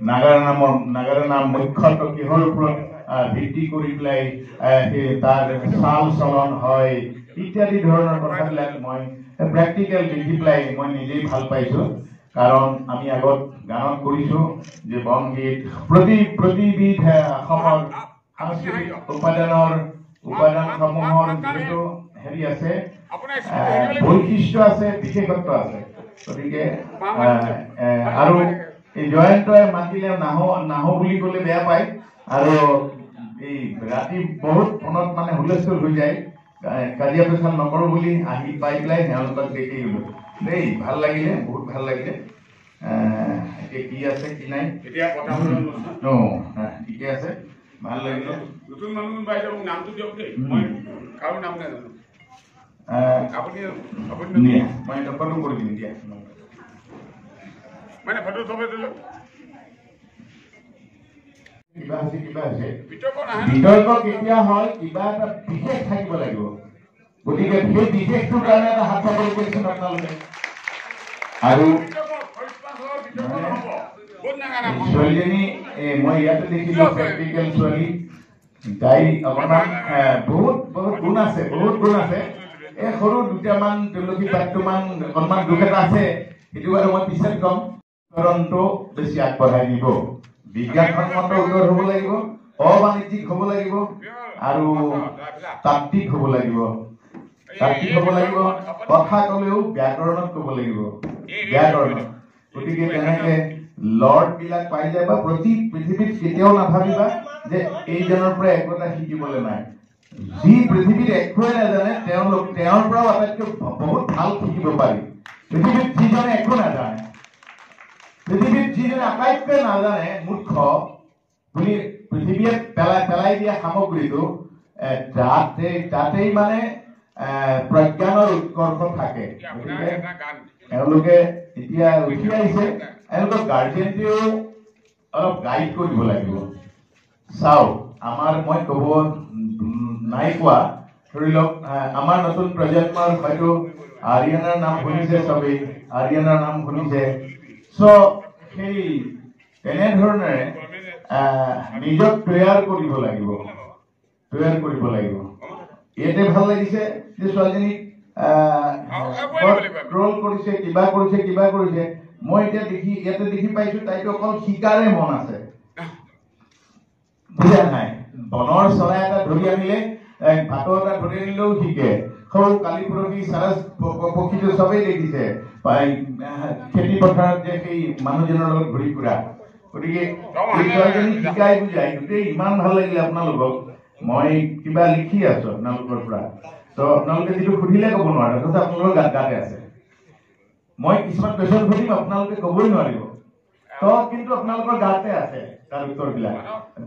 নাগাৰা নাম মুখ্যতঃ কিহৰ ওপৰত ভিত্তি কৰি পেলাই তাৰ চাল চলন হয় ইত্যাদি ধৰণৰ কথাবিলাক মই প্ৰেক্টিকেল দেখি পেলাই মই নিজেই ভাল পাইছোঁ। কাৰণ আমি আগত গানত কৰিছোঁ যে বনগীত প্ৰতিবিধ অসমৰ সাংস্কৃতিক উপাদানসমূহৰ যিহেতু হেৰি আছে বৈশিষ্ট্য আছে বিশেষত্ব আছে। গতিকে আৰু এই জয়ন্তই মাতিলে নাহো বুলি ক'লে বেয়া পায় আৰু এই ৰাতি বহুত মনত মানে হুলস্থুল হৈ যায়। কাজিয়া পেচাল নকৰোঁ বুলি আহি পাই পেলাই তেওঁলোকক দেখি গ'লো দেই। ভাল লাগিলে, বহুত ভাল লাগিলে। এতিয়া কি আছে কি নাই এতিয়া কথা ঠিকে আছে, ভাল লাগিলে। নতুন মানুহ বাইদেউ নামটো দিয়ক দেই, মই কাৰো নাম নাজানো। আপুনি মই ফটো কৰি দিম এতিয়া মানে ফটো চবে দিলো কিবা হৈছে বিতৰ্ক কেতিয়া হয় কিবা এটা বিশেষ থাকিব লাগিব। গতিকে সেই বিশেষটোৰ কাৰণে এটা হাত চাপৰি কৰিছিল আপোনালোকে। আৰু ছোৱালীজনী মই ইয়াতে দেখিলো প্ৰেক্টিকেল ছোৱালী, তাই অকণমান বহুত গুণ আছে, বহুত গুণ আছে। এই সৰু দুটামান তুলসী পাতটোমান অকণমান দুখ এটা আছে, সেইটো আৰু মই পিছত কম। কাৰণটো বেছি আগবঢ়াই নিব, বিজ্ঞানসন্মত উত্তৰ হ'ব লাগিব, অবাণিজ্যিক হ'ব লাগিব আৰু তাত্ত্বিক হ'ব লাগিব। তাত্ত্বিক হ'ব লাগিব, কথা ক'লেও ব্যাকৰণত ক'ব লাগিব, ব্যাকৰণত। গতিকে তেনেকে লৰ্ড বিলাক পাই যায় বা পৃথিৱীত কেতিয়াও নাভাবিবা যে এইজনৰ পৰা একোটা শিকিবলৈ নাই। যি পৃথিৱীত একোৱে নাজানে তেওঁৰ পৰাও আটাইতকৈ বহুত ভাল শিকিব পাৰি। পৃথিৱীত যিজনে একো নাজানে, পৃথিৱীত যিজনে আটাইতকৈ নাজানে মূৰ্খ বুলি পৃথিৱীয়ে পেলাই দিয়া সামগ্ৰীটো তাতেই মানে প্ৰজ্ঞানৰ উৎকৰ্ষ থাকে। গতিকে এওঁলোকে এতিয়া উঠি আহিছে, এওঁলোকৰ গাৰ্জেনটেও অলপ গাইড কৰিব লাগিব। চাওক মই ক'ব নাই কোৱা, ধৰি লওক আমাৰ নতুন প্ৰজন্মৰ হয়তো আৰিয়ানাৰ নাম শুনিছে, চবেই আৰিয়ানাৰ নাম শুনিছে। সেই তেনেধৰণেৰে নিজক তৈয়াৰ কৰিব লাগিব। ইয়াতে ভাল লাগিছে যে ছোৱালীজনীক ট্ৰল কৰিছে, কিবা কৰিছে। মই ইয়াতে দেখি পাইছো তাইতো অকল শিকাৰে মন আছে, বুজা নাই। বনৰ চৰাই এটা ধৰি আনিলে, ভাটৌ এটা ধৰি আনিলেও শিকে। সৰু কালি পৰহি চাৰাজ পক্ষীটো চবেই দেখিছে খেতি পথাৰত যে সেই মানুহজনৰ লগত ঘূৰি ফুৰা। গতিকে এই ছোৱালীজনী শিকাই বুজাই গোটেই ইমান ভাল লাগিলে আপোনালোকক। মই কিবা লিখি আছো আপোনালোকৰ পৰা, ত আপোনালোকে যিটো সুধিলে ক'ব নোৱাৰে, অথচ আপোনালোকৰ গাতে আছে। মই কিছুমান কুৱেশ্যন সুধিম, আপোনালোকে ক'বই নোৱাৰিব, কিন্তু আপোনালোকৰ গাতে আছে তাৰ উত্তৰবিলাক,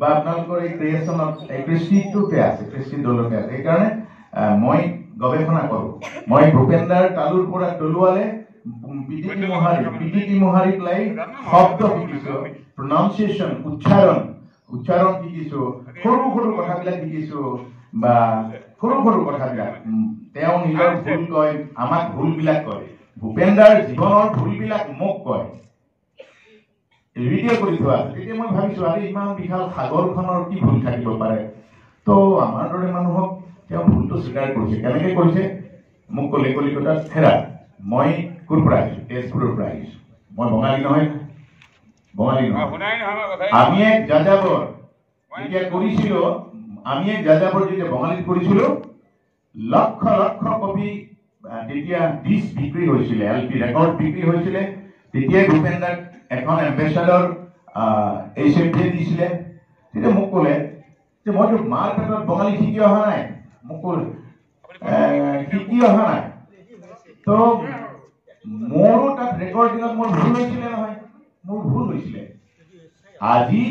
বা আপোনালোকৰ এই ক্ৰিয়েশ্যনত এই কৃষ্টিটোতে আছে, কৃষ্টি দলতে আছে। সেইকাৰণে মই গৱেষণা কৰোঁ। মই ভূপেন দাৰ তালুৰ পৰা তলুৱালে পিটিকি মোহাৰি পেলাই শব্দ শিকিছো, প্ৰনাউন্সিয়েশ্যন উচ্চাৰণ শিকিছো, সৰু কথাবিলাক শিকিছো, বা সৰু কথাবিলাক। তেওঁ নিজৰ ভুল কয়, আমাক ভুলবিলাক কয়। ভূপেন দাৰ জীৱনৰ ভুলবিলাক মোক কয়, ভিডিঅ' কৰি থোৱা। তেতিয়া মই ভাবিছো আৰু ইমান বিশাল সাগৰখনৰ কি ভুল থাকিব পাৰে। ত' আমাৰ দৰে মানুহক তেওঁ ভুলটো স্বীকাৰ কৰিছে। কেনেকে কৰিছে মোক ক'লে, কলিকতাত হেৰা। মই ক'ৰ পৰা আহিছো? তেজপুৰৰ পৰা আহিছো। মই বঙালী নহয়। আমি এক যাযাবৰ যেতিয়া কৰিছিলো, যেতিয়া বঙালীত কৰিছিলো, লক্ষ কপি তেতিয়া ডিস্ক বিক্ৰী হৈছিলে, LP ৰেকৰ্ড বিক্ৰী হৈছিলে। তেতিয়াই ভূপেন দাক এখন এম্বেচাডৰ HMT দিছিলে। তেতিয়া মোক ক'লে যে মইতো মাৰ পেটত বঙালী শিকি অহা নাই, তো মোৰো তাত ৰেকৰ্ডিঙত মোৰ ভুল হৈছিলে নহয়, আজি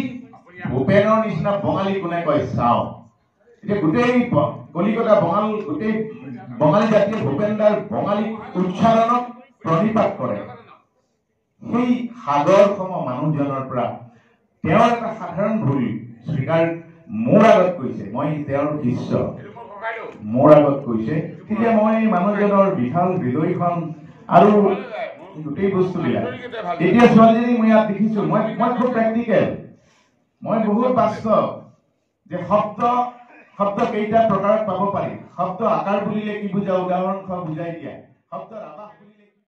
ভূপেনৰ নিচিনা বঙালী কোনে কয় চাওঁ। এতিয়া গোটেই কলিকতা গোটেই বঙালী জাতিয়ে ভূপেন দাৰ বঙালী উচ্চাৰণক প্ৰণিপাত কৰে। সেই সাগৰ সম মানুহজনৰ পৰা তেওঁৰ এটা সাধাৰণ ভুল স্বীকাৰ মোৰ আগত কৈছে, মই তেওঁৰ শিষ্য, মোৰ আগত কৈছে। তেতিয়া মই মানুহজনৰ বিশাল হৃদয়খন আৰু গোটেই বস্তুবিলাক এতিয়া ছোৱালীজনী মই ইয়াত দেখিছো মই খুব প্ৰেক্টিকেল মই বহুত বাস্তৱ যে শব্দ কেইটা প্ৰকাৰত পাব পাৰি শব্দ আকাৰ বুলিলে কি বুজা উদাহৰণ বুজাই দিয়া শব্দৰ আকাশ